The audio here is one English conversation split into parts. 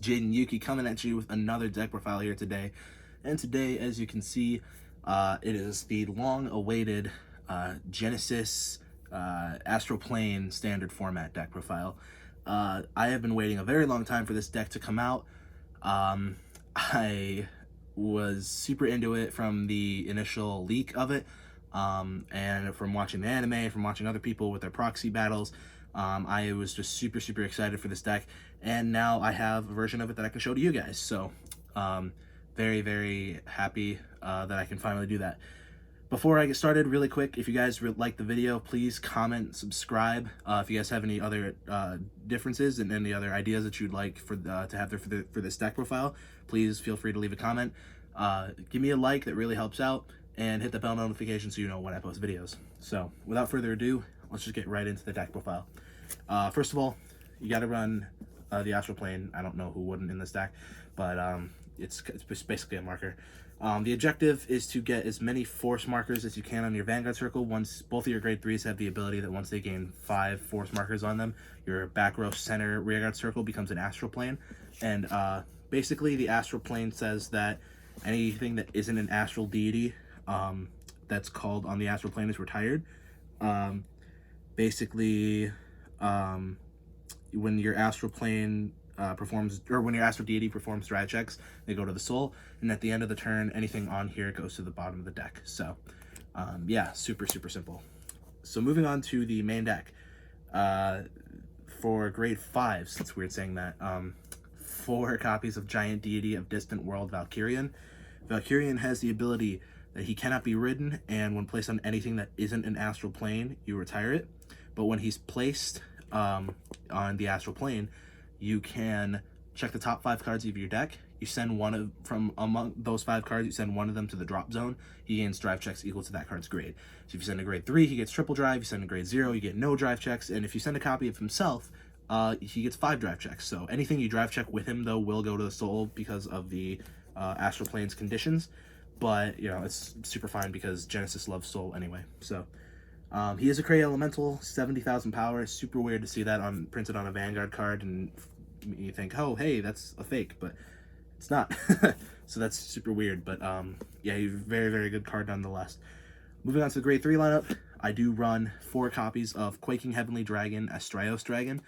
Jaden Yuki coming at you with another deck profile here today. And today, as you can see, it is the long-awaited Genesis Astral Plane standard format deck profile. I have been waiting a very long time for this deck to come out. I was super into it from the initial leak of it, and from watching the anime, from watching other people with their proxy battles. I was just super excited for this deck, and now I have a version of it that I can show to you guys. So very happy that I can finally do that. Before I get started, really quick, if you guys like the video, please comment, subscribe. If you guys have any other differences and any other ideas that you'd like for to have there for this deck profile, please feel free to leave a comment. Give me a like, that really helps out, and hit the bell notification so you know when I post videos. So without further ado, let's just get right into the deck profile. First of all, you got to run the Astral Plane. I don't know who wouldn't in this deck, but it's basically a marker. The objective is to get as many force markers as you can on your Vanguard Circle. Once both of your grade 3s have the ability that once they gain 5 force markers on them, your back row center Rearguard Circle becomes an Astral Plane. And basically the Astral Plane says that anything that isn't an astral deity that's called on the Astral Plane is retired. Basically, when your Astral Plane when your Astral Deity performs strat checks, they go to the soul, and at the end of the turn, anything on here goes to the bottom of the deck. So, yeah, super simple. So moving on to the main deck, for grade 5, it's weird saying that, 4 copies of Giant Deity of Distant World Valkyrian. Valkyrian has the ability that he cannot be ridden, and when placed on anything that isn't an Astral Plane, you retire it. But when he's placed on the Astral Plane, you can check the top 5 cards of your deck. You send from among those 5 cards, you send one of them to the drop zone. He gains drive checks equal to that card's grade. So if you send a grade 3, he gets triple drive. You send a grade 0, you get no drive checks. And if you send a copy of himself, he gets 5 drive checks. So anything you drive check with him, though, will go to the soul because of the Astral Plane's conditions. But, you know, it's super fine because Genesis loves soul anyway. So he is a Cray Elemental, 70,000 power. Super weird to see that printed on a Vanguard card, and you think, oh, hey, that's a fake, but it's not. So that's super weird, but yeah, he's a very good card nonetheless. Moving on to the grade 3 lineup, I do run 4 copies of Quaking Heavenly Dragon, Astraios Dragon.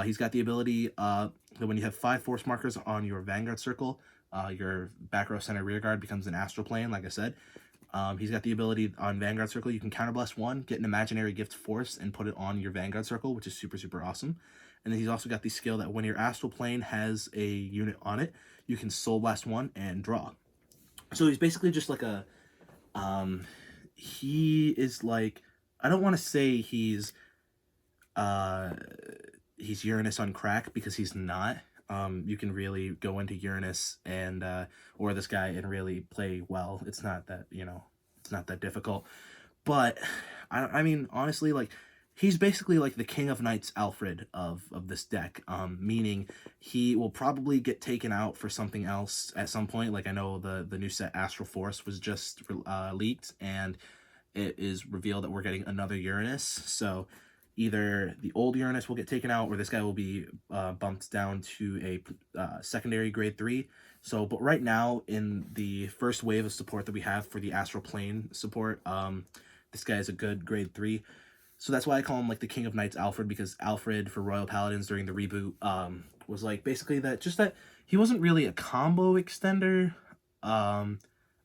He's got the ability that when you have 5 force markers on your Vanguard Circle, your back row center rear guard becomes an Astral Plane, like I said. He's got the ability on Vanguard Circle, you can counterblast 1, get an imaginary gift force, and put it on your Vanguard Circle, which is super awesome. And then he's also got the skill that when your Astral Plane has a unit on it, you can Soul Blast 1 and draw. So he's basically just like a, he is like, I don't want to say he's Uranus on crack, because he's not. You can really go into Uranus and or this guy and really play well. It's not that, you know, it's not that difficult. But I mean, honestly, like, he's basically like the King of Knights Alfred of this deck, meaning he will probably get taken out for something else at some point. Like, I know the new set Astral Force was just leaked, and it is revealed that we're getting another Uranus. So either the old Uranus will get taken out, or this guy will be bumped down to a secondary grade 3. So, but right now, in the first wave of support that we have for the Astral Plane support, this guy is a good grade 3. So that's why I call him like the King of Knights Alfred, because Alfred for Royal Paladins during the reboot was like basically that he wasn't really a combo extender. I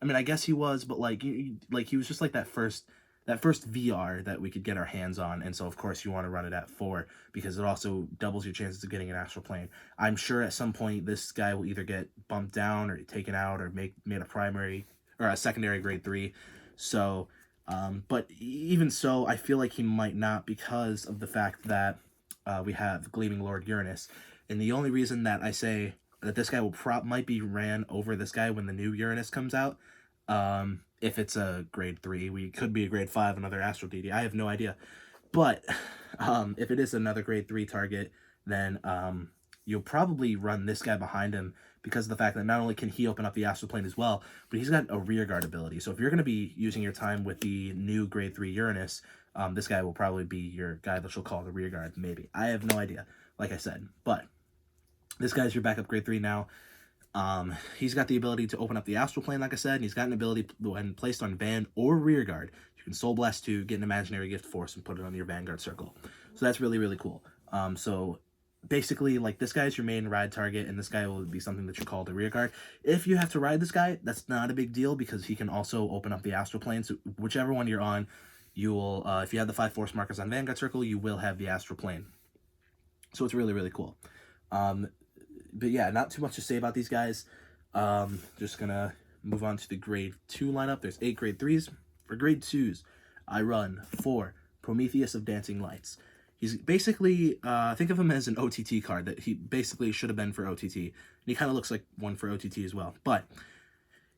mean, I guess he was, but like he was just like that first VR that we could get our hands on, and so of course you want to run it at 4 because it also doubles your chances of getting an Astral Plane. I'm sure at some point this guy will either get bumped down or taken out or made a primary or a secondary grade 3. So but even so, I feel like he might not, because of the fact that we have Gleaming Lord Uranus. And the only reason that I say that this guy might be ran over this guy when the new Uranus comes out, if it's a grade 3, we could be a grade 5, another Astral Deity. I have no idea. But if it is another grade 3 target, then you'll probably run this guy behind him, because of the fact that not only can he open up the Astral Plane as well, but he's got a rear guard ability. So if you're going to be using your time with the new grade 3 Uranus, this guy will probably be your guy that you'll call the rear guard, maybe. I have no idea, like I said. But This guy's your backup grade 3 now. He's got the ability to open up the Astral Plane, like I said, and he's got an ability when placed on Van or Rearguard, you can Soul Blast 2, get an Imaginary Gift Force, and put it on your Vanguard circle. So that's really, really cool. So basically, like, this guy's your main ride target, and this guy will be something that you call the Rearguard. If you have to ride this guy, that's not a big deal, because he can also open up the Astral Plane, so whichever one you're on, you will, if you have the 5 Force markers on Vanguard circle, you will have the Astral Plane. So it's really, really cool. But yeah, not too much to say about these guys. Just gonna move on to the grade 2 lineup. There's 8 grade 3s. For grade 2s, I run 4 Prometheus of Dancing Lights. He's basically, think of him as an OTT card that he basically should have been for OTT. And he kind of looks like one for OTT as well. But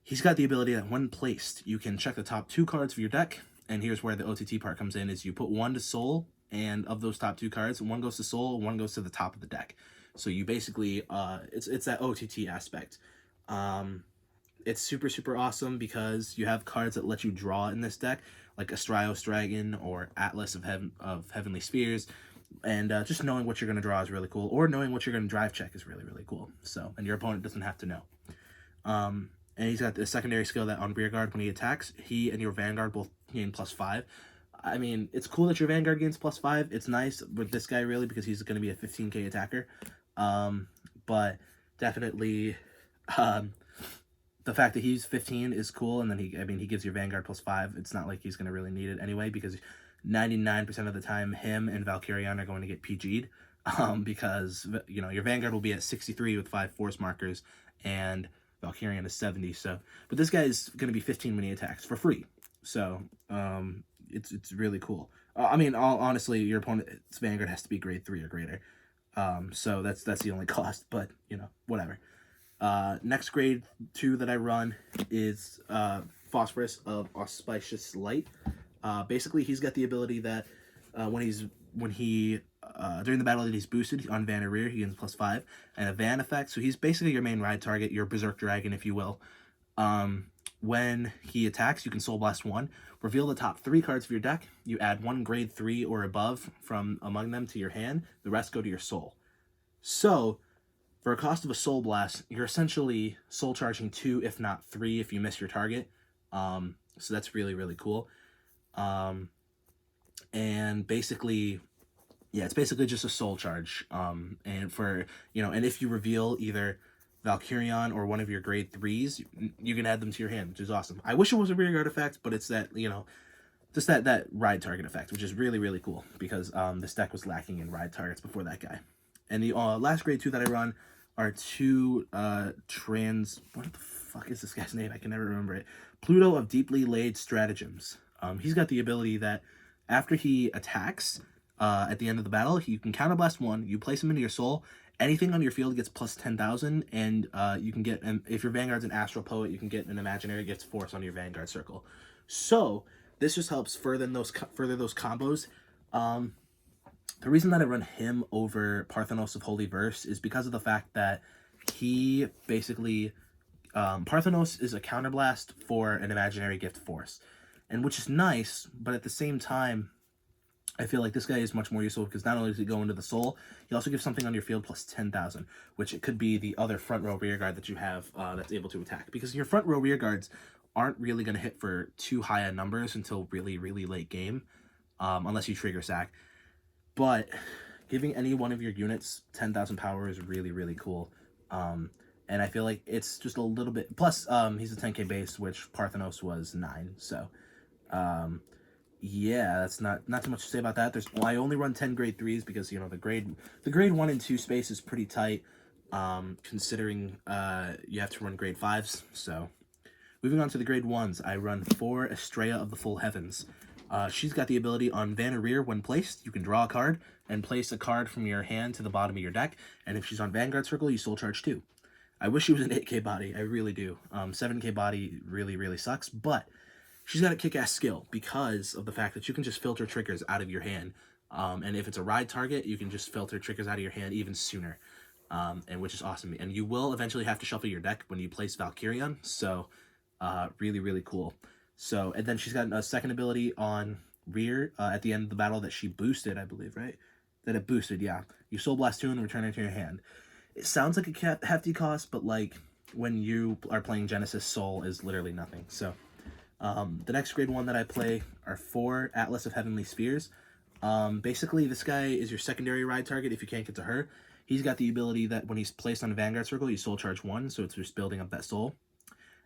he's got the ability that when placed, you can check the top 2 cards of your deck. And here's where the OTT part comes in, is you put 1 to Soul, and of those top 2 cards, 1 goes to Soul, 1 goes to the top of the deck. So you basically, it's that OTT aspect. It's super, super awesome because you have cards that let you draw in this deck, like Astrios Dragon or Atlas of Heavenly Spheres. And just knowing what you're going to draw is really cool, or knowing what you're going to drive check is really, really cool. So, and your opponent doesn't have to know. And he's got the secondary skill that on Rearguard, when he attacks, he and your Vanguard both gain +5. I mean, it's cool that your Vanguard gains +5. It's nice with this guy, really, because he's going to be a 15k attacker. But definitely, the fact that he's 15 is cool, and then he gives your Vanguard +5. It's not like he's going to really need it anyway, because 99% of the time, him and Valkyrion are going to get PG'd, because, you know, your Vanguard will be at 63 with 5 Force markers, and Valkyrion is 70, so, but this guy is going to be 15 when he attacks, for free, so, it's really cool. I mean, honestly, your opponent's Vanguard has to be grade 3 or greater. So that's the only cost, but, you know, whatever. Next grade 2 that I run is Phosphorus of Auspicious Light. Basically, he's got the ability that when he during the battle that he's boosted on Van or Rear, he gains +5, and a Van effect. So he's basically your main ride target, your Berserk Dragon, if you will. When he attacks, you can Soul Blast 1. Reveal the top 3 cards of your deck. You add 1 grade 3 or above from among them to your hand. The rest go to your soul. So, for a cost of a Soul Blast, you're essentially soul charging 2, if not 3, if you miss your target. So that's really, really cool. And basically, yeah, it's basically just a soul charge. And for, you know, and if you reveal either Valkyrion or one of your grade 3s, you can add them to your hand, which is awesome. I wish it was a Rearguard effect, but it's that, you know, just that ride target effect, which is really, really cool, because this deck was lacking in ride targets before that guy. And the last grade 2 that I run are 2 what the fuck is this guy's name? I can never remember it. Pluto of Deeply Laid Stratagems. He's got the ability that after he attacks, at the end of the battle, you can counterblast 1, you place him into your soul, anything on your field gets +10,000, and you can get, if your Vanguard's an Astral Poet, you can get an Imaginary Gift Force on your Vanguard circle. So, this just helps further those combos. The reason that I run him over Parthenos of Holy Verse is because of the fact that he basically, Parthenos is a counterblast for an Imaginary Gift Force, and which is nice, but at the same time, I feel like this guy is much more useful, because not only does he go into the soul, he also gives something on your field +10,000, which it could be the other front row rear guard that you have that's able to attack. Because your front row rear guards aren't really going to hit for too high a numbers until really, really late game, unless you trigger sack. But giving any one of your units 10,000 power is really, really cool. And I feel like it's just a little bit, plus he's a 10k base, which Parthenos was 9, so yeah, that's not too much to say about that. I only run 10 grade 3s because, you know, the grade 1 and 2 space is pretty tight, considering you have to run grade 5s. So moving on to the grade 1s, I run 4 Estrella of the Full Heavens. She's got the ability on Van or Rear, when placed, you can draw a card and place a card from your hand to the bottom of your deck, and if she's on Vanguard circle, you soul charge 2. I wish she was an 8k body, I really do. 7k body really, really sucks, but she's got a kick-ass skill because of the fact that you can just filter triggers out of your hand. And if it's a ride target, you can just filter triggers out of your hand even sooner, and which is awesome. And you will eventually have to shuffle your deck when you place Valkyrion, so really, really cool. So, and then she's got a second ability on Rear at the end of the battle that she boosted, I believe, right? That it boosted, yeah. You Soul Blast 2 and return it to your hand. It sounds like a hefty cost, but like when you are playing Genesis, Soul is literally nothing. So the next grade 1 that I play are 4 Atlas of Heavenly Spheres. Basically, this guy is your secondary ride target if you can't get to her. He's got the ability that when he's placed on a Vanguard Circle, you soul charge 1, so it's just building up that soul.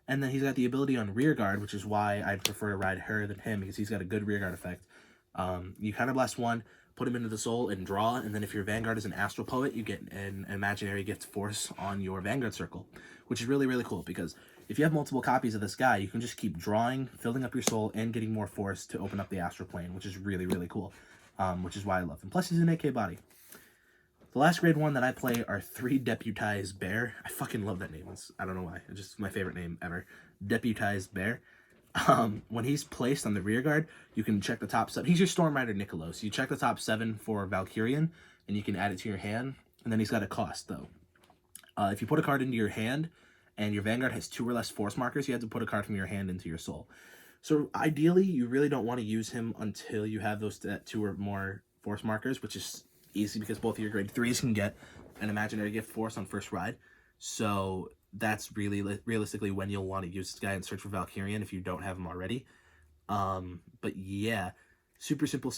And then he's got the ability on Rear Guard, which is why I'd prefer to ride her than him, because he's got a good Rear Guard effect. You kind of blast 1, put him into the soul, and draw, and then if your Vanguard is an Astral Poet, you get an imaginary gift force on your Vanguard Circle, which is really, really cool, because if you have multiple copies of this guy, you can just keep drawing, filling up your soul, and getting more force to open up the Astral Plane, which is really, really cool, which is why I love him. Plus, he's an AK body. The last grade 1 that I play are 3 Deputized Bear. I fucking love that name. I don't know why. It's just my favorite name ever. Deputized Bear. When he's placed on the rear guard, you can check the top 7. He's your Storm Rider Niccolo. So you check the top 7 for Valkyrian, and you can add it to your hand. And then he's got a cost, though. If you put a card into your hand, and your Vanguard has 2 or less force markers, you have to put a card from your hand into your soul. So ideally, you really don't want to use him until you have those 2 or more force markers, which is easy because both of your grade 3s can get an imaginary gift force on first ride. So that's really realistically when you'll want to use this guy and search for Valkyrian if you don't have him already. But yeah, super simple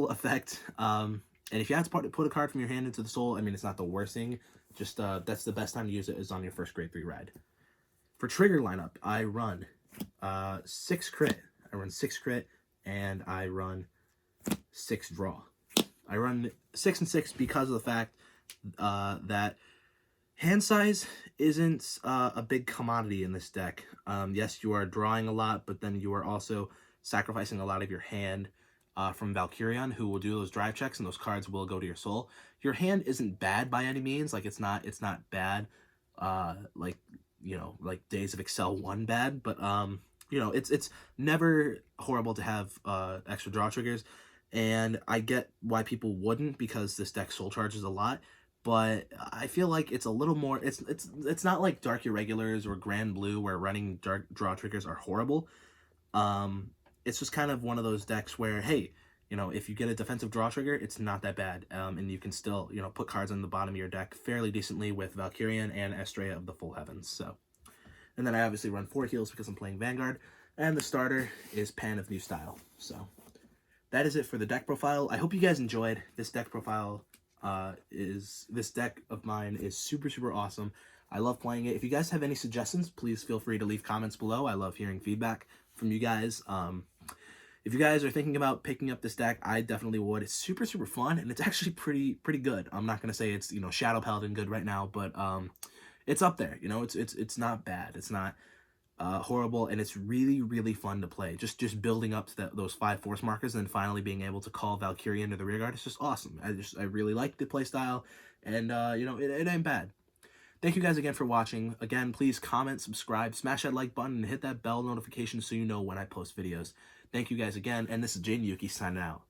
effect. And if you have to put a card from your hand into the soul, I mean, it's not the worst thing. Just that's the best time to use it is on your first grade 3 ride. For trigger lineup, I run 6 crit. I run 6 crit, and I run 6 draw. I run 6 and 6 because of the fact that hand size isn't a big commodity in this deck. Yes, you are drawing a lot, but then you are also sacrificing a lot of your hand from Valkyrian, who will do those drive checks, and those cards will go to your soul. Your hand isn't bad by any means. Like it's not bad. Like like Days of Excel 1 bad, but it's never horrible to have extra draw triggers. And I get why people wouldn't, because this deck soul charges a lot, but I feel like it's a little more, it's not like Dark Irregulars or Grand Blue where running dark draw triggers are horrible. It's just kind of one of those decks where, hey, if you get a defensive draw trigger, it's not that bad, and you can still, put cards on the bottom of your deck fairly decently with Valkyrian and Estrella of the Full Heavens. So, and then I obviously run 4 heals because I'm playing Vanguard, and the starter is Pan of New Style. So that is it for the deck profile. I hope you guys enjoyed. This deck profile this deck of mine is super awesome. I love playing it. If you guys have any suggestions, please feel free to leave comments below. I love hearing feedback from you guys. If you guys are thinking about picking up this deck, I definitely would. It's super fun, and it's actually pretty good. I'm not gonna say it's Shadow Paladin good right now, but it's up there. It's not bad. It's not horrible, and it's really fun to play. Just building up to those 5 force markers, and then finally being able to call Valkyrie into the rear guard. It's just awesome. I really like the play style, and it ain't bad. Thank you guys again for watching. Again, please comment, subscribe, smash that like button, and hit that bell notification so you know when I post videos. Thank you guys again, and this is Jaden Yuki signing out.